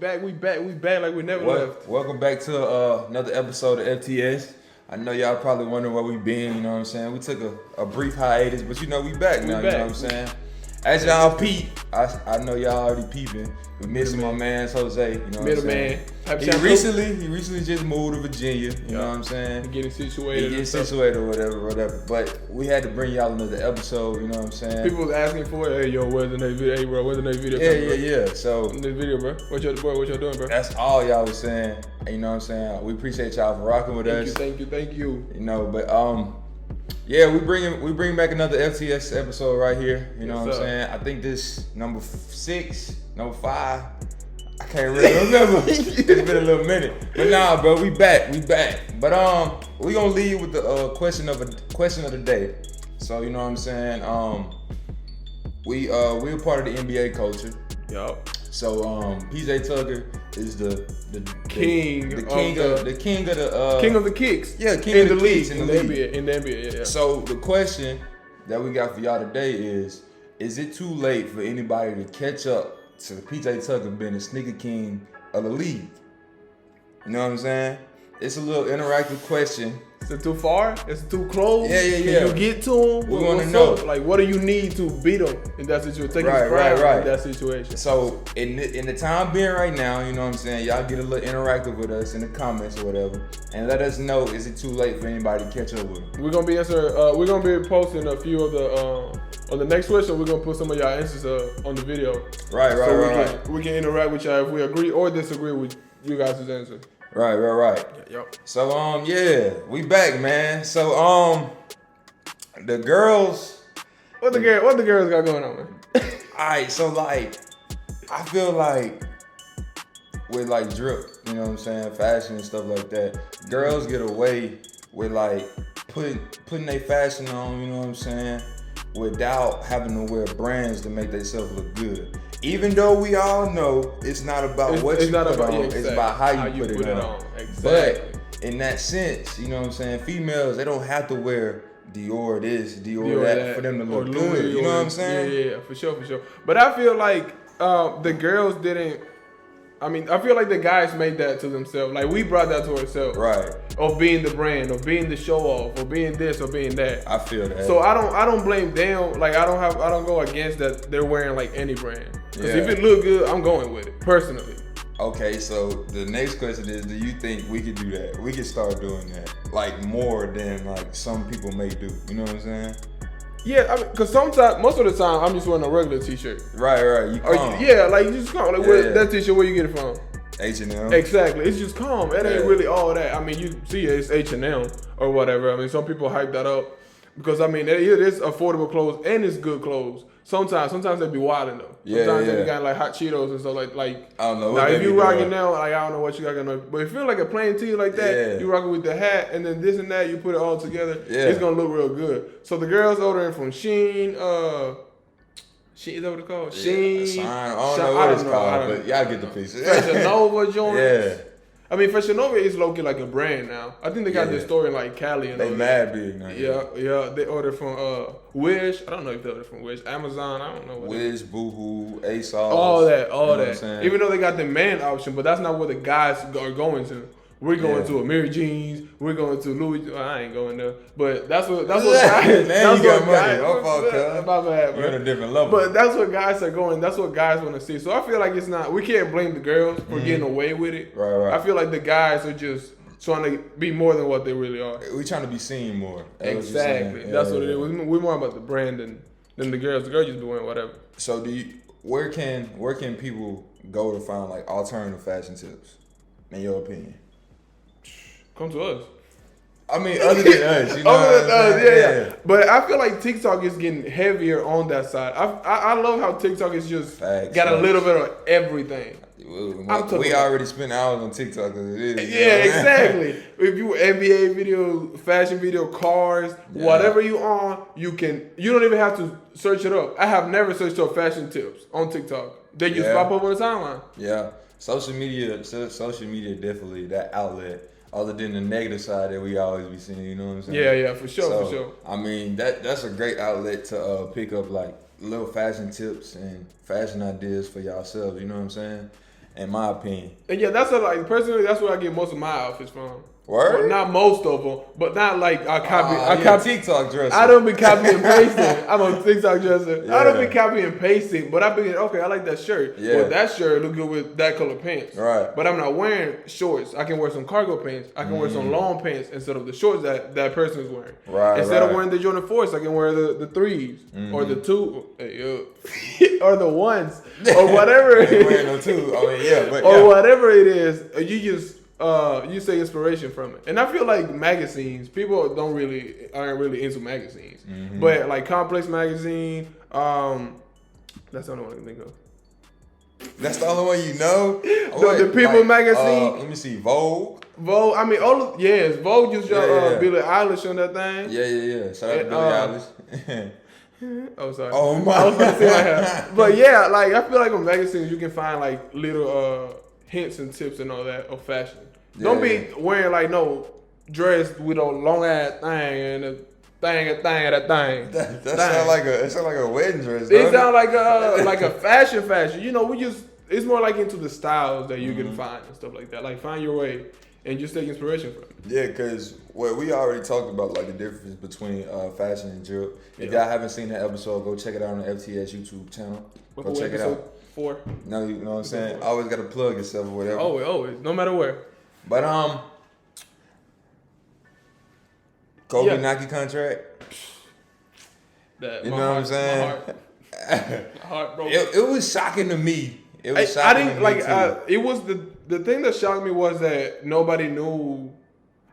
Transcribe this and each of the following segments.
back like we never left. Welcome back to another episode of FTS. I know y'all probably wondering where we been, you know what I'm saying? We took a brief hiatus, but you know we back now, you know what I'm saying? As y'all peep, I know y'all already peeping. We missing my man Jose, you know what I'm saying? He recently just moved to Virginia, you know what I'm saying? Getting situated or whatever. But we had to bring y'all another episode, you know what I'm saying? People was asking for it. Hey, yo, where's the next video? Hey, bro, where's the next video? Yeah. So this video, bro. What y'all doing, bro? That's all y'all was saying. You know what I'm saying? We appreciate y'all for rocking with us. Thank you. You know, but yeah, we bring back another FTS episode right here. You know what I'm saying? I think this number 5. I can't really remember. It's been a little minute. But nah, bro, we back. But we gonna lead with the question of the day. So you know what I'm saying? We're part of the NBA culture. Yup. So PJ Tucker is the king of the kicks. Yeah, king in of the league, kicks in the NBA. Yeah. So the question that we got for y'all today is it too late for anybody to catch up to PJ Tucker being the sneaker king of the league? You know what I'm saying? It's a little interactive question. Is it too far? Is it too close? Yeah. Can you get to him? We want to know. Like, what do you need to beat him in that situation? Take his pride in that situation. So, in the time being right now, you know what I'm saying? Y'all get a little interactive with us in the comments or whatever, and let us know, is it too late for anybody to catch up with him? We're gonna be posting a few of the on the next question. We're gonna put some of y'all answers on the video. Right. We can interact with y'all if we agree or disagree with you guys' answer. Right. Yep. So we back, man. So the girls. What the girls got going on, man? Alright, so like I feel like with like drip, you know what I'm saying, fashion and stuff like that, girls get away with like putting their fashion on, you know what I'm saying, without having to wear brands to make themselves look good. Even though we all know it's not about what you put on, it's about how you put it on. Exactly. But in that sense, you know what I'm saying, females, they don't have to wear Dior this, Dior that for them to look good. You know what I'm saying? Yeah, for sure. But I feel like the girls didn't. I mean, I feel like the guys made that to themselves. Like, we brought that to ourselves. Right. Of being the brand, of being the show off, or being this, or being that. I feel that. So I don't blame them. Like, I don't go against that they're wearing like any brand. Because if it look good, I'm going with it, personally. Okay, so the next question is, do you think we could do that? We could start doing that, like more than like some people may do. You know what I'm saying? Yeah, I mean, cause most of the time, I'm just wearing a regular t-shirt. Right. You calm. Like you just calm. Like that t-shirt, where you get it from? H&M. Exactly. It's just calm. It ain't really all that. I mean, you see it's H&M or whatever. I mean, some people hype that up because I mean, it is affordable clothes and it's good clothes. Sometimes they be wilding though. Sometimes they be got like hot Cheetos and stuff like. I don't know. Now if you rocking now, like I don't know what you got going on, but if you feel like a plain tee like that, you rocking with the hat and then this and that, you put it all together, it's gonna look real good. So the girls ordering from Shein, Shein, is that what it's called? Shein. I don't know what it's called, but y'all get the picture. Fashion Nova joint. Yeah. I mean, Fashion Nova is low-key like a brand now. I think they got this store in like Cali and they mad big now. Yeah. They ordered from Wish. I don't know if they ordered from Wish. Amazon. I don't know. Wish, Boohoo, ASOS. All that. Even though they got the man option, but that's not where the guys are going to. We're going to Amiri Jeans. We're going to Louis. I ain't going there, but that's what guys. Man, that's you got what money. guys. My bad, bro. You're on a different level. But that's what guys are going. That's what guys want to see. So I feel like it's not. We can't blame the girls for getting away with it. Right. I feel like the guys are just trying to be more than what they really are. We trying to be seen more. Exactly. That's what it is. We're more about the brand than the girls. The girls just doing whatever. So where can people go to find like alternative fashion tips? In your opinion? Come to us. I mean, other than us, you know. Other than us, yeah. But I feel like TikTok is getting heavier on that side. I love how TikTok is just got a little bit of everything. We already spend hours on TikTok as it is. Yeah, exactly. If you NBA video, fashion video, cars, whatever you on, you don't even have to search it up. I have never searched up fashion tips on TikTok. They just pop up on the timeline. Yeah. Social media definitely that outlet. Other than the negative side that we always be seeing, you know what I'm saying? Yeah, for sure. I mean, that's a great outlet to pick up like little fashion tips and fashion ideas for yourselves, you know what I'm saying? in my opinion. And yeah, that's like personally, that's where I get most of my outfits from. Word? Well, not most of them, but not like I copy. I You're copy a TikTok dresser. I don't be copying and pasting. I'm a TikTok dresser. Yeah. I don't be copying and pasting, but I be okay. I like that shirt. Yeah. Well, that shirt look good with that color pants. Right. But I'm not wearing shorts. I can wear some cargo pants. I can wear some long pants instead of the shorts that person is wearing. Right. Instead of wearing the Jordan 4s, I can wear the 3s or the 2 or the 1s or whatever. Wearing them too. I mean, yeah, but or whatever it is. You just you say inspiration from it. And I feel like magazines, people aren't really into magazines. But like Complex magazine, that's the only one I can think of. That's the only one you know? The People magazine. Let me see, Vogue. Vogue, I mean, Vogue just dropped Billie Eilish on that thing. Yeah. Shout out to Billie Eilish. Oh, sorry. Oh my. I was gonna say like, but yeah, like I feel like on magazines you can find like little hints and tips and all that of fashion. Don't be wearing like no dress with a long ass thing and a thing. That sound like a wedding dress. It sound like a fashion. You know, it's more like into the styles that you can find and stuff like that. Like find your way and just take inspiration from it. Yeah, because we already talked about like the difference between fashion and drip. If y'all haven't seen that episode, go check it out on the FTS YouTube channel. Go check it out. 4. No, you know what I'm saying? Always got to plug yourself or whatever. Always, no matter where. But Kobe Nike contract. You know what I'm saying? My heart broke. It was shocking to me. It was shocking. I didn't to me like. too. It was the thing that shocked me was that nobody knew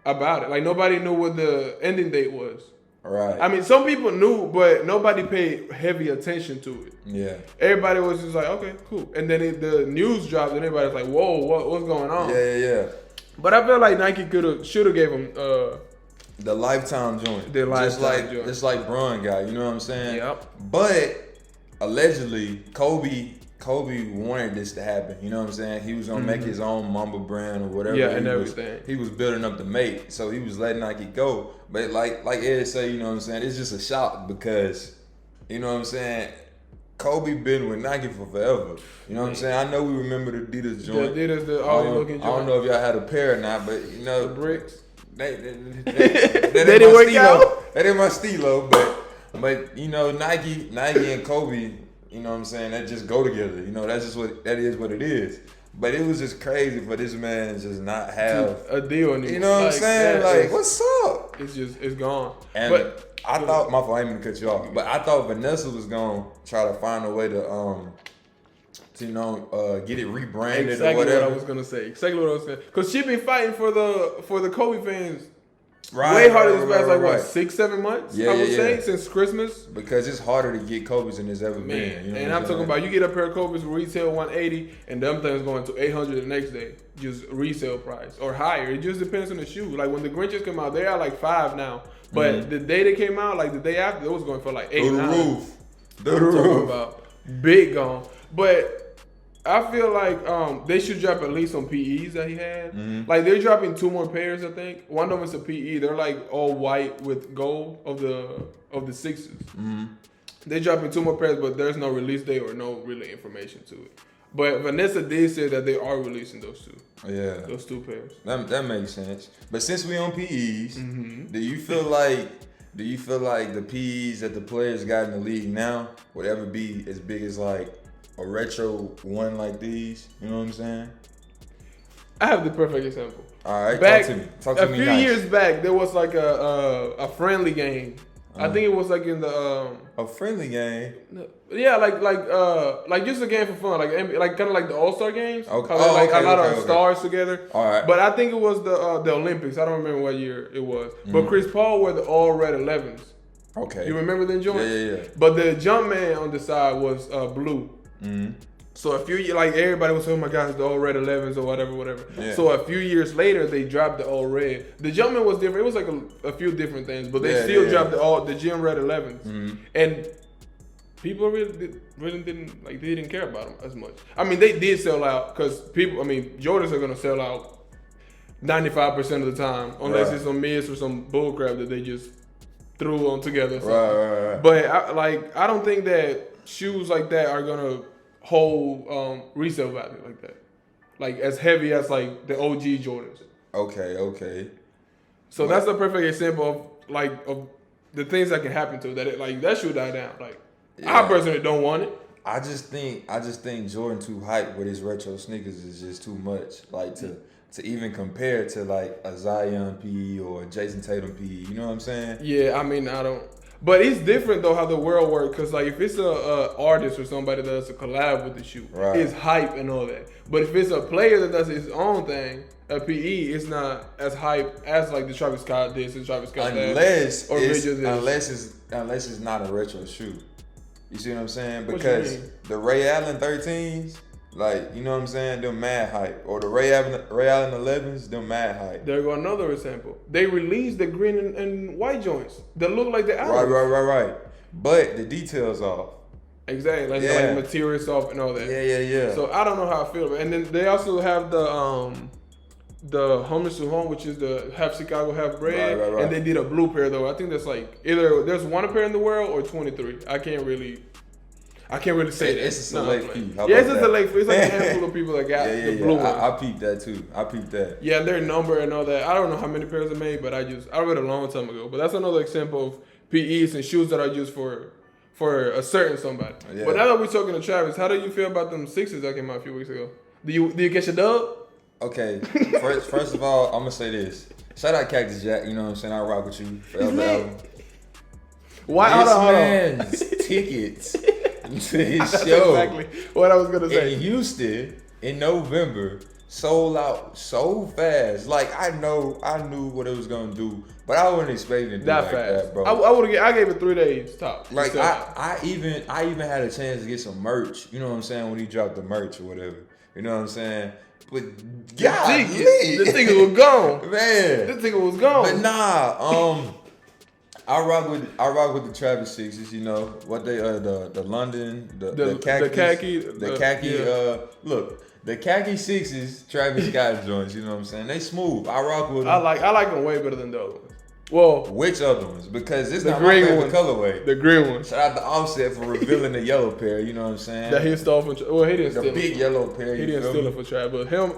about it. Like nobody knew what the ending date was. Right. I mean, some people knew, but nobody paid heavy attention to it. Yeah. Everybody was just like, okay, cool. And then the news dropped, and everybody was like, whoa, what's going on? Yeah. But I feel like Nike should have gave him the lifetime joint. Just like Bron got, you know what I'm saying? Yep. But allegedly, Kobe wanted this to happen. You know what I'm saying? He was gonna make his own Mamba brand or whatever. Yeah, and everything. He was building up to make, so he was letting Nike go. But like Ed say, you know what I'm saying? It's just a shock because, you know what I'm saying? Kobe been with Nike for forever. You know what I'm saying? I know we remember the Adidas joint. The Adidas, the all looking joint. I don't know if y'all had a pair or not, but you know the bricks. They didn't work out. That ain't my stilo, but you know Nike and Kobe, you know what I'm saying? That just go together. You know that is what it is. But it was just crazy for this man to just not have a deal anymore. You know what I'm saying? Like, what's up? It's gone. And but I thought my fault, I didn't mean to cut you off, but I thought Vanessa was gonna try to find a way to get it rebranded exactly or whatever. What I was gonna say. Exactly what I was saying. Cause she been fighting for the Kobe fans. Right, way harder this past right. what 6-7 months. I would say since Christmas. Because it's harder to get Kobe's than it's ever been. You know and I'm talking about you get a pair of Kobe's retail 180 and them things going to 800 the next day, just resale price or higher. It just depends on the shoe. Like when the Grinches come out, they are like 5 now. But the day they came out, like the day after, it was going for like 8. Through the roof. About big gone. But I feel like they should drop at least some PEs that he had. Like they're dropping 2 more pairs, I think. One of them is a PE. They're like all white with gold of the sixes. They're dropping 2 more pairs, but there's no release date or no really information to it. But Vanessa did say that they are releasing those 2. Yeah, those 2 pairs. That makes sense. But since we on PEs, do you feel like the PEs that the players got in the league now would ever be as big as like a retro one like these? You know what I'm saying? I have the perfect example. All right, talk to me. A few years back, there was like a friendly game. I think it was like in the a friendly game. Yeah, like just a game for fun, like kind of like the All-Star games. Okay. A lot of stars together. All right. But I think it was the Olympics. I don't remember what year it was. But Chris Paul wore the all red 11s. Okay. You remember them joints? Yeah. But the jump man on the side was blue. So a few years, like everybody was saying, oh my gosh, the all red 11s or whatever. Yeah. So a few years later, they dropped the all red. The Jumpman was different. It was like a few different things, but they still dropped the gym red 11s. And people really didn't like. They didn't care about them as much. I mean, they did sell out because people. I mean, Jordans are gonna sell out 95% of the time, unless it's some miss or some bullcrap that they just threw on together. Right. But I don't think that shoes like that are gonna hold resale value like that. like as heavy as like the OG Jordans. Okay. So that's a perfect example of the things that can happen to that. That should die down. Like I personally don't want it. I just think Jordan too hype with his retro sneakers is just too much. Like to even compare to like a Zion PE or a Jason Tatum PE. You know what I'm saying? Yeah, I mean I don't. But it's different though how the world works, because like if it's a artist or somebody that does a collab with the shoe, it's hype and all that. But if it's a player that does his own thing, a PE, it's not as hype as like the Travis Scott this and Travis Scott unless it's not a retro shoe. You see what I'm saying? Because the Ray Allen 13s, like, you know what I'm saying, them mad hype. Or the Ray Allen 11s, them mad hype. There go another example. They released the green and white joints that look like the Allen. Right. But the details off. Exactly, like material soft and all that. Yeah. So I don't know how I feel about it. And then they also have the Homeless to Home, which is the half Chicago, half bread. Right. And they did a blue pair though. I think that's like either there's one pair in the world or 23. I can't really say that. It's a select few. It's a select few. It's like a handful of people that got the blue one. I peeped that too. Yeah, and their number and all that. I don't know how many pairs are made, but I read a long time ago. But that's another example of PEs and shoes that are used for a certain somebody. Yeah. But now that we're talking to Travis, how do you feel about them sixes that came out a few weeks ago? Do you catch a dub? Okay, first of all, I'm gonna say this. Shout out Cactus Jack, you know what I'm saying? I rock with you forever. Why? Hold on. Tickets to his show. Exactly what I was gonna say. In Houston in November sold out so fast. Like I knew what it was gonna do, but I wasn't expecting it to do that like fast, that, bro. I gave it 3 days top. Like I even had a chance to get some merch. You know what I'm saying, when he dropped the merch or whatever. You know what I'm saying? But God, the ticket was gone. Man, the ticket was gone. But nah, I rock with the Travis Sixes. You know what they the London the khaki. Look, the khaki sixes, Travis Scott joints. You know what I'm saying? They smooth. I rock with them. I like them way better than the other ones. Well, which other ones? Because it's not my favorite colorway. The green one. Shout out to Offset for revealing the yellow pair. You know what I'm saying? That he stole from. Well, he didn't steal the big yellow pair. He didn't steal it for Trav, but him.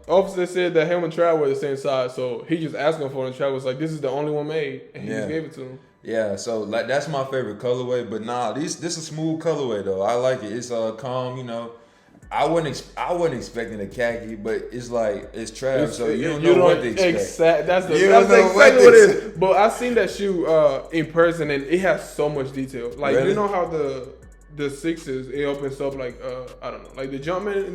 Offset said that him and Trav were the same size, so he just asked him for it. And Trav was like, "This is the only one made," and he just gave it to him. Yeah, so like that's my favorite colorway. But nah, this is a smooth colorway though. I like it. It's calm. You know. I wasn't expecting a khaki, but it's Trav, so you don't know what to expect. That's exactly what it is. But I seen that shoe in person, and it has so much detail. Like you know how the sixes, it opens up like I don't know, like the Jumpman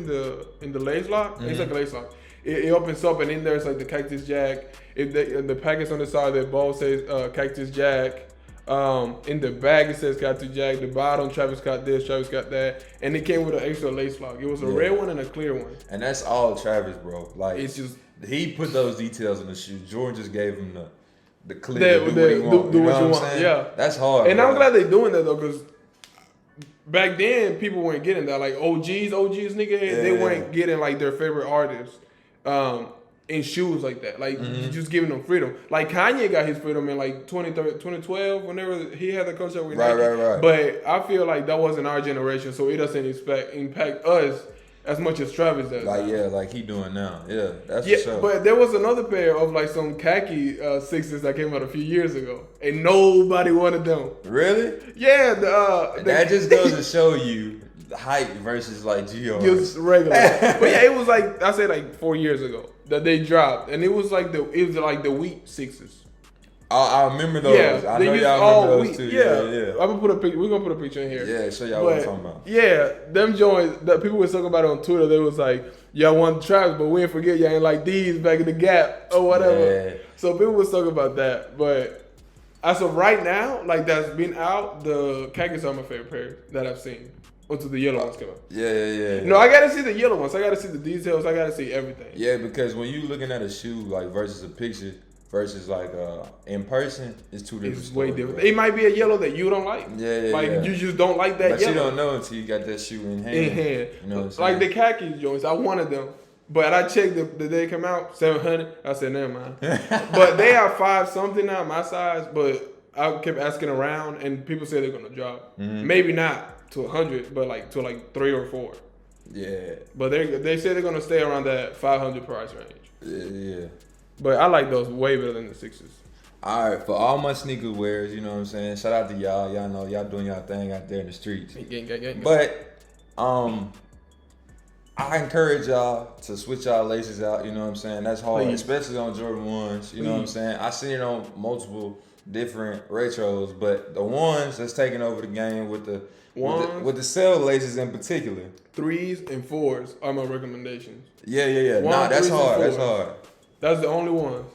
in the lace lock. Mm-hmm. It's like a lace lock. It opens up, and in there it's like the Cactus Jack. If the package on the side, the ball says Cactus Jack. In the bag it says Cactus Jack. The bottom, Travis Scott this, Travis Scott that, and it came with an extra lace lock. It was a red one and a clear one. And that's all Travis, bro. Like it's just he put those details in the shoe. Jordan just gave him the clear. Do what you want. Yeah, that's hard. And bro. I'm glad they're doing that though, because back then people weren't getting that. Like OGs, nigga, they weren't getting like their favorite artists. In shoes like that, like just giving them freedom. Like Kanye got his freedom in like 2012, whenever he had the contract with Nike. Right. But I feel like that wasn't our generation, so it doesn't impact us as much as Travis does. Like he doing now. Yeah, that's for sure. But there was another pair of like some khaki sixes that came out a few years ago, and nobody wanted them. Really? Yeah. That just goes to show you hype versus like GR. Just regular. But yeah, it was like I said like 4 years ago that they dropped, and it was like the wheat sixes. I remember those. Yeah, I know y'all remember those too. Yeah. I'm gonna put a picture. We're gonna put a picture in here. Yeah, show y'all what I'm talking about. Yeah, them joints that people was talking about it on Twitter. They was like, y'all want Travis, but we ain't forget y'all ain't like these back in the Gap or whatever. Yeah. So people was talking about that, but as of right now, like that's been out, the khakis are my favorite pair that I've seen. Until the yellow ones come out. Yeah. No, I gotta see the yellow ones. I gotta see the details. I gotta see everything. Yeah, because when you looking at a shoe like versus a picture versus like in person, it's two different. It's way different. Bro. It might be a yellow that you don't like. Yeah. You just don't like that but yellow. But you don't know until you got that shoe in hand. You know what I'm saying? Like the khaki joints, I wanted them. But I checked the day they come out, 700. I said, never mind. But they are 5 something now, my size. But I kept asking around, and people say they're gonna drop. Mm-hmm. Maybe not to 100, but like to like 3 or 4. Yeah. But they say they're gonna stay around that 500 price range. Yeah. But I like those way better than the 6s. All right, for all my sneaker wearers, you know what I'm saying? Shout out to y'all. Y'all know y'all doing y'all thing out there in the streets. Gang. But I encourage y'all to switch y'all laces out, you know what I'm saying? That's hard, Please. especially on Jordan 1s, you know what I'm saying? I seen it on multiple different retros, but the ones that's taking over the game with the cell laces in particular. 3s and 4s are my recommendations. Yeah. One, Nah, that's 3s and hard. That's 4s. hard. That's the only ones.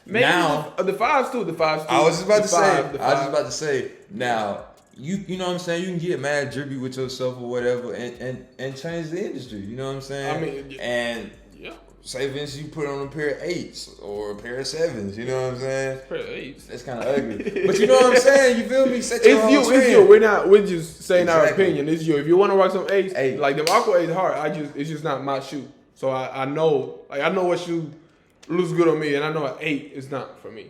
Maybe Now- the 5s too. The 5s too. I was just about The to five. say. Now, you know what I'm saying? You can get mad drippy with yourself or whatever, and change the industry. You know what I'm saying? I mean, and yeah. say, Vince, you put on a pair of 8s or a pair of 7s. You know what I'm saying? Pair of 8s. That's kind of ugly, but you know what I'm saying? You feel me? Set your own It's trend. you. We're just saying our Exactly. opinion. It's you. If you want to rock some 8s, Eight. like them Aqua 8s hard. It's just not my shoe. So I know, I know what shoe looks good on me, and I know an 8 is not for me.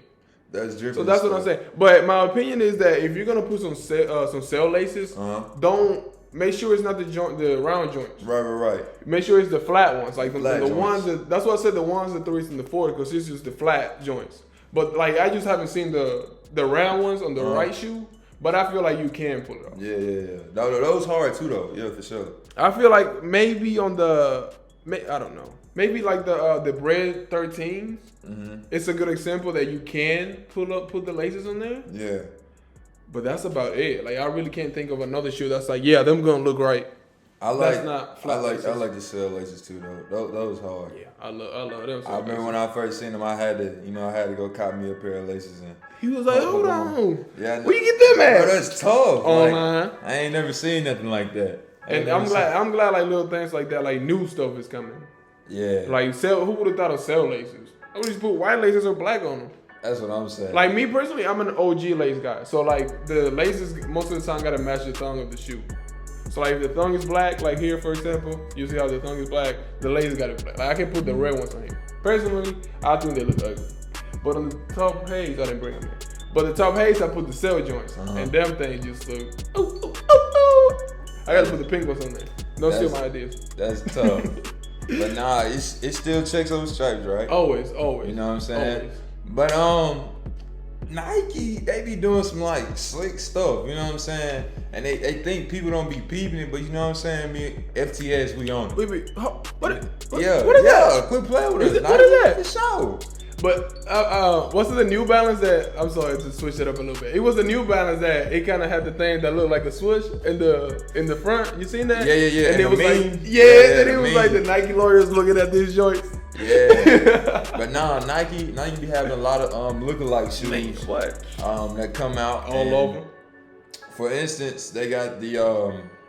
That's drippy. So that's what I'm saying. But my opinion is that if you're gonna put some cell laces, don't make sure it's not the round joints. Right. Make sure it's the flat ones, like the Flat ones joints. that's why I said the 1s, the 3s, and the 4s, because it's just the flat joints. But like I just haven't seen the round ones on the right shoe. But I feel like you can pull it off. Yeah. No, those hard too though. Yeah, for sure. I feel like maybe on I don't know. Maybe like the Bread 13s. It's a good example that you can put the laces on there. Yeah. But that's about it. Like I really can't think of another shoe that's like, yeah, them gonna look right. I like laces. the cell laces too though. Those hard. Yeah, I love them. I remember when I first seen them, I had to go cop me a pair of laces and. He was like, hold on. Yeah, where you get them at? Bro, that's tough. Online. Like, I ain't never seen nothing like that. And I'm glad like little things like that, like new stuff is coming. Yeah. Like who would have thought of cell laces? I would just put white laces or black on them. That's what I'm saying. Like me personally, I'm an OG lace guy. So like the laces most of the time gotta match the thong of the shoe. So like if the thong is black, like here for example, you see how the thong is black, the laces gotta be black. Like I can put the red ones on here. Personally, I think they look ugly. But on the top haze, I didn't bring them in. But the top haze, I put the cell joints. And them things just look, ooh. I gotta put the pink ones on there. Don't steal my ideas. That's tough. But nah, it still checks over stripes, right? Always. You know what I'm saying? Always. But Nike, they be doing some like slick stuff, you know what I'm saying? And they think people don't be peeping it, but you know what I'm saying? Me, FTS, we on it. What is that? Quit playing with us. What is that? For sure. But what's the New Balance that? I'm sorry to switch it up a little bit. It was the New Balance that it kind of had the thing that looked like a swoosh in the front. You seen that? Yeah. And it was meme. like and it the was meme. like the Nike lawyers looking at these joints. Yeah. But nah, Nike be having a lot of lookalike shoes. What? That come out All over. For instance, they got the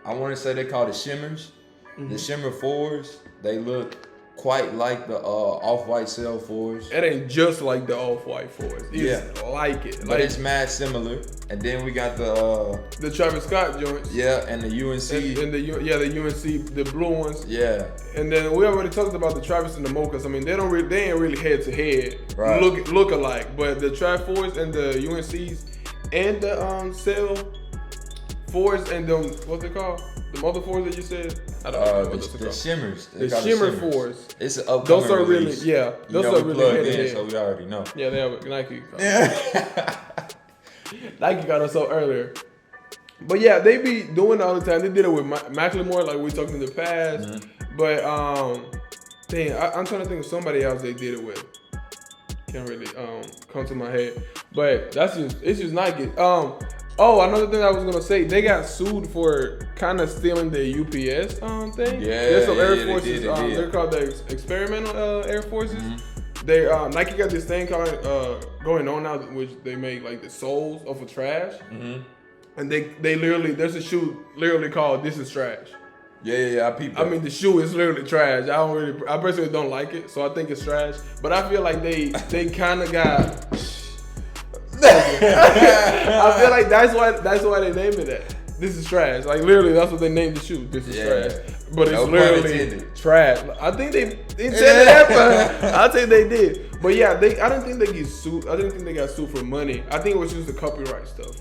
I want to say they call it shimmers. The shimmer 4s. They look quite like the off-white cell 4s. It ain't just like the off-white 4s. It's like it. But Like it's mad similar. And then we got the Travis Scott joints. yeah, and the UNC. And the UNC, the blue ones. Yeah. And then we already talked about the Travis and the Mochas. I mean, they ain't really head to head look alike. But the Trav 4s and the UNCs and the Cell 4s and them, what's it called? The other 4s that you said? I don't know what the shimmers. The shimmer 4s. It's an upcoming Those are release. really, those are really plugged head to in, head. so we already know. Yeah, they have Nike. Yeah. Nike got us up earlier. But yeah, they be doing it all the time. They did it with Macklemore, like we talked in the past. But I'm trying to think of somebody else they did it with. Can't really come to my head. But it's just Nike. Another thing I was gonna say, they got sued for kind of stealing the UPS thing. There's some Air Forces. They did. They're called the experimental Air Forces. They Nike got this thing called going on now, which they make like the soles of a trash, and they literally there's a shoe literally called "This is Trash." Yeah, I peeped that. I mean, the shoe is literally trash. I personally don't like it, so I think it's trash. But I feel like they kind of got. I feel like that's why they named it that. This is trash. Like literally, that's what they named the shoe. This is trash. But it's literally trash. I think they said that, but I think they did. But yeah, I didn't think they get sued. I didn't think they got sued for money. I think it was just the copyright stuff.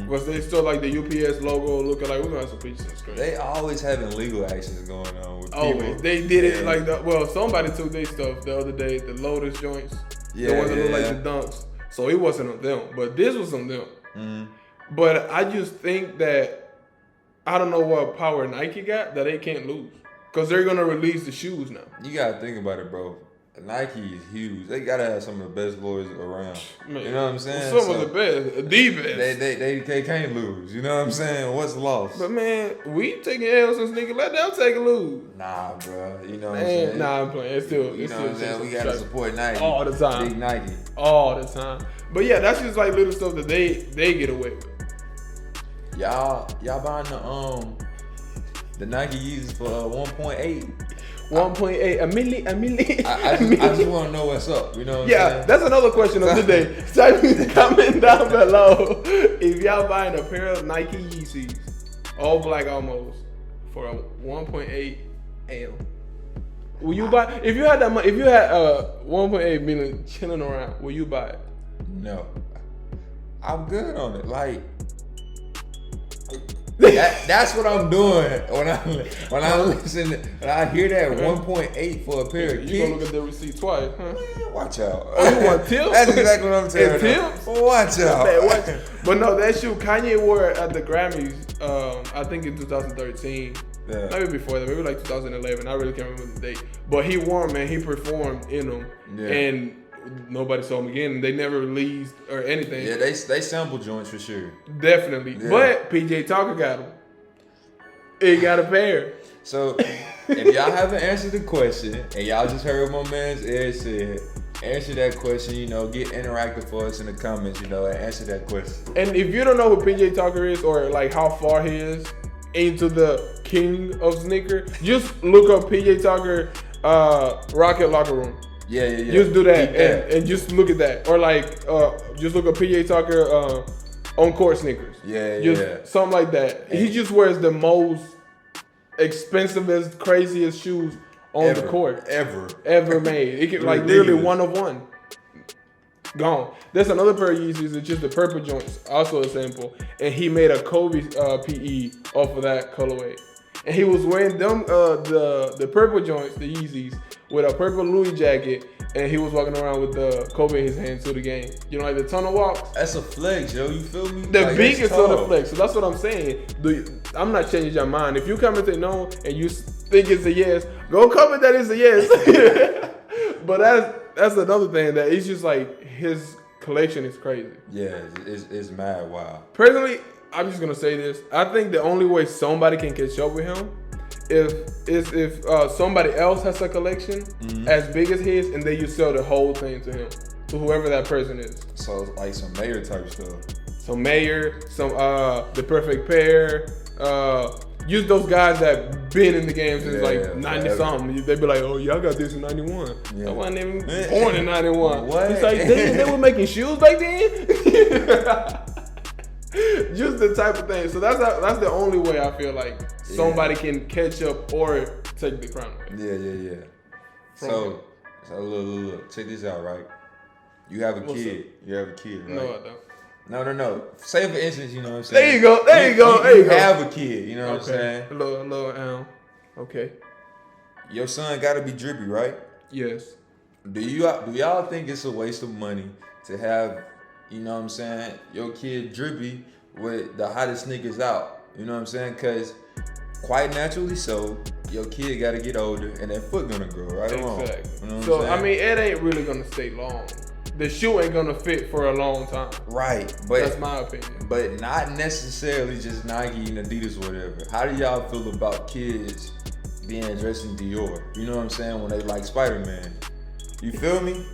Was they still like the UPS logo looking like we're gonna have some pieces of screen? They always having legal actions going on with people. Always. They did it like somebody took their stuff the other day, the Lotus joints. The ones that look like the Dunks. So it wasn't on them, but this was on them. But I just think that I don't know what power Nike got that they can't lose. Because they're going to release the shoes now. You got to think about it, bro. Nike is huge. They got to have some of the best lawyers around. Man, you know what I'm saying? Some of the best. The best. They can't lose. You know what I'm saying? What's lost? But, man, we taking L's since nigga. Let them take a lose. Nah, bro. You know what I'm saying? Nah, I'm playing. It's still. You know what I'm saying? We got to support Nike. All the time. Big Nike. All the time. But, yeah, that's just like little stuff that they get away with. Y'all buying the Nike Yeezys for 1.8. 1.8, a million. I just want to know what's up. You know what I'm saying? That's another question of the day. Type in the comment down below if y'all buying a pair of Nike Yeezys, all black almost, for a 1.8 M. Will you buy? If you had that money, if you had 1.8 million chilling around, will you buy it? No, I'm good on it. Like. That's what I'm doing when I listen. When I hear that 1.8 for a pair of kicks. You gonna look at the receipt twice, huh? Man, watch out. Oh, you want tips? That's exactly what I'm saying. Tips? Watch out. But no, that shoe Kanye wore at the Grammys. I think in 2013. Yeah. Maybe before that, maybe like 2011. I really can't remember the date. But he wore them, man. He performed in them, and nobody saw him again. They never released or anything. Yeah, they sample joints for sure. Definitely. Yeah. But PJ Tucker got them. He got a pair. So if y'all haven't answered the question and y'all just heard my man's Ed said, answer that question. You know, get interactive for us in the comments. You know, and answer that question. And if you don't know who PJ Tucker is or like how far he is into the king of sneaker, just look up PJ Tucker Rocket Locker Room. Yeah. Just do that and just look at that. Or like, just look at PJ Tucker on court sneakers. Just something like that. He just wears the most expensivest, craziest shoes on the court. Ever made. It can like literally one of one. Gone. There's another pair of Yeezys, it's just the purple joints, also a sample. And he made a Kobe PE off of that colorway. And he was wearing them the purple joints, the Yeezys, with a purple Louis jacket, and he was walking around with the Kobe in his hand to the game. You know, like the tunnel walks. That's a flex, yo. You feel me? The biggest of the flex. So that's what I'm saying. I'm not changing your mind. If you come and say no, and you think it's a yes, go comment that it's a yes. But that's another thing that it's just like his collection is crazy. Yeah, it's mad wild. Personally, I'm just gonna say this. I think the only way somebody can catch up with him if somebody else has a collection as big as his, and then you sell the whole thing to him, to whoever that person is. So like some Mayor type stuff. Some Mayor, some The Perfect Pair. Use those guys that been in the game since like 90 something. They be like, oh yeah, I got this in 91. I wasn't even born in 91. What? It's like they were making shoes back then. Just the type of thing. So that's the only way I feel like somebody can catch up or take the crown away. Yeah. So look, check this out, right? You have a kid. You have a kid, right? No, I don't. No. Say for instance, you know what I'm saying? There you go. You have a kid, you know what I'm saying? Hello, Al. Okay. Your son gotta be drippy, right? Yes. Do y'all think it's a waste of money to have, you know what I'm saying, your kid drippy with the hottest sneakers out? You know what I'm saying? Because quite naturally so, your kid got to get older and that foot going to grow, right or wrong? Exactly. You know what so, I'm saying? I mean, it ain't really going to stay long. The shoe ain't going to fit for a long time. Right. But that's my opinion. But not necessarily just Nike and Adidas or whatever. How do y'all feel about kids being dressed in Dior? You know what I'm saying? When they like Spider-Man. You feel me?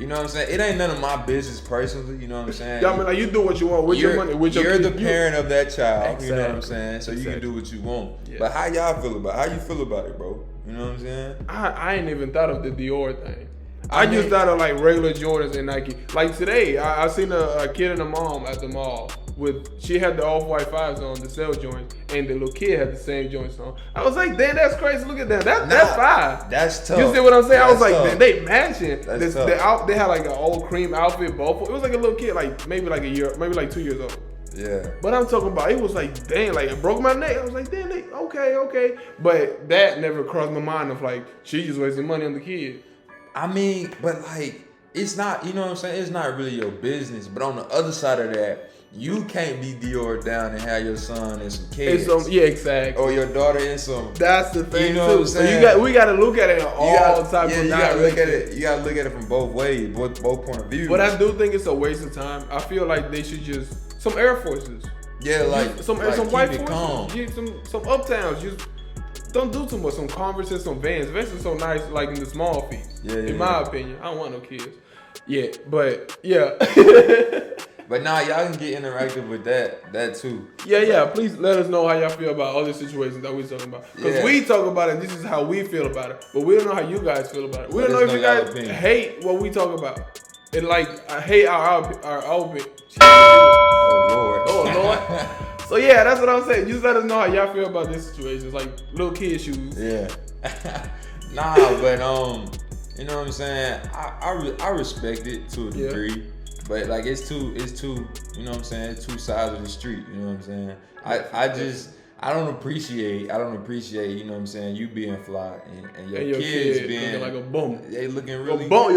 You know what I'm saying? It ain't none of my business personally. You know what I'm saying? Yeah, I mean, like, you do what you want with your money. With you're the parent of that child. Exactly. You know what I'm saying? So you can do what you want. Yeah. But how y'all feel about it? How you feel about it, bro? You know what I'm saying? I ain't even thought of the Dior thing. I just thought of like regular Jordans and Nike. Like today, I seen a kid and a mom at the mall she had the off-white 5s on, the cell joints, and the little kid had the same joints on. I was like, damn, that's crazy. Look at that. That's fire. That's tough. You see what I'm saying? That's I was like, tough. they matching. That's tough. They had like an old cream outfit, both. It was like a little kid, like maybe like a year, maybe like 2 years old. Yeah. But I'm talking about, it was like, dang, like, it broke my neck. I was like, damn, okay. But that never crossed my mind of like, she just wasting money on the kid. I mean, but like, it's not, you know what I'm saying? It's not really your business. But on the other side of that, you can't be Dior down and have your son and some kids. Yeah, exactly. Or your daughter and some. That's the thing, you know too. what I'm So saying? we got to look at it in all types of you gotta look at directions. it. You gotta look at it from both ways, both point of view. But I do think it's a waste of time. I feel like they should just, some Air Forces. Yeah, like some keep white it calm. forces. Some Uptowns. Just don't do too much. Some Converses, some Vans. Vans are so nice, like in the small feet. In my opinion, I don't want no kids. Yeah, but yeah. But nah, y'all can get interactive with that too. Yeah. Please let us know how y'all feel about all these situations that we're talking about. Because we talk about it, this is how we feel about it. But we don't know how you guys feel about it. We don't know if you guys hate what we talk about. And like, I hate our outfit. Oh Lord. So yeah, that's what I'm saying. Just let us know how y'all feel about this situation. It's like little kid shoes. Yeah. Nah, but you know what I'm saying? I respect it to a degree. But like it's two, you know what I'm saying? It's two sides of the street, you know what I'm saying? I don't appreciate, you know what I'm saying, you being fly and your kids kid being looking like a bum. They looking really bummy.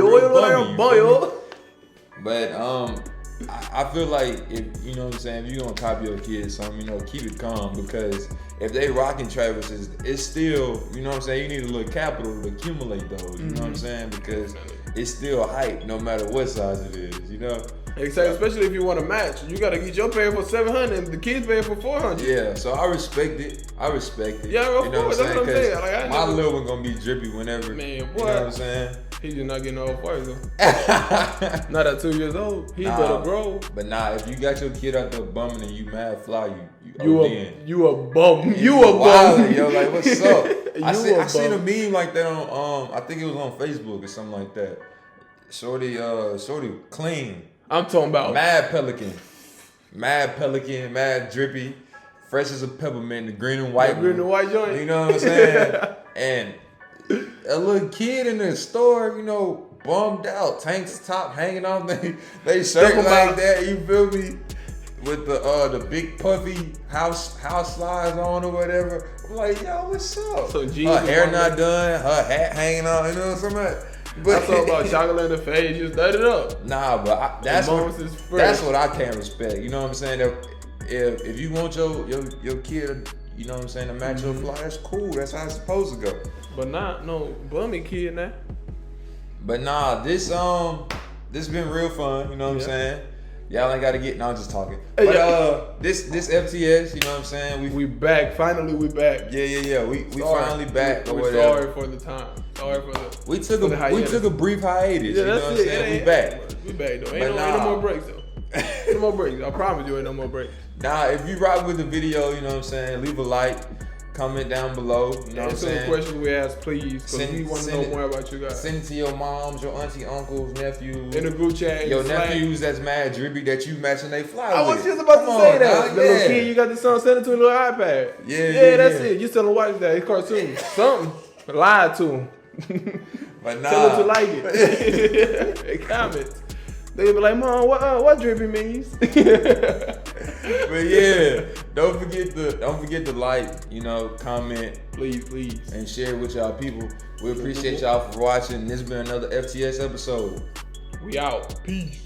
But I feel like if you know what I'm saying, if you gonna copy your kids something, you know, keep it calm, because if they rocking Travis's, it's still, you know what I'm saying, you need a little capital to accumulate those, you know what I'm saying? Because it's still hype no matter what size it is, you know? Exactly, especially if you want to match. You gotta get your paying for $700 and the kids paying for $400. Yeah, so I respect it. Yeah, of you know course, that's what I'm saying. Like, my little one gonna be drippy whenever. Man, you know what I'm saying? He's just not getting old first though. Not at 2 years old. He better grow. But nah, if you got your kid out there bumming and you mad fly, you a bum. You a bum. Yo, like what's up? I seen a meme like that on I think it was on Facebook or something like that. Shorty clean. I'm talking about mad pelican, mad drippy, fresh as a peppermint, the green and white. Joint. You know what I'm saying? And a little kid in the store, you know, bummed out, tanks top hanging off they shirt like that. You feel me? With the big puffy house slides on or whatever. I'm like, yo, what's up? So her hair not done, her hat hanging on, you know what I'm saying? But I talk about chocolate in the face, just let it up. Nah, but that's what I can't respect. You know what I'm saying? If you want your kid, you know what I'm saying, to match your fly, that's cool. That's how it's supposed to go. But not no bummy kid now. But nah, this been real fun. You know what I'm saying? Y'all ain't gotta get. No, I'm just talking. But this FTS, you know what I'm saying? We back. Finally, we back. Yeah. We finally back. We're sorry for the time. Sorry for the. We took a brief hiatus. Yeah, you know what I'm saying? We back. We back though. Ain't no more breaks though. No more breaks. I promise you, ain't no more breaks. Nah, if you rock with the video, you know what I'm saying, leave a like, comment down below. You know what I'm saying? Answer the questions we ask, please, because we want to know more about you guys. Send it to your moms, your auntie, uncles, nephews. In the group chat. Your nephews that's mad drippy that you matching they fly with. I was just about to say that. The little kid, you got the son, send it to a little iPad. Yeah, that's it. You tell him watch that. It's cartoon. Something. Lie to him. But nah. Tell him to like it. They comment. They be like, Mom, what drippy means? But yeah, don't forget to like, you know, comment, please, and share with y'all people. We appreciate y'all for watching. This has been another FTS episode. We out. Peace.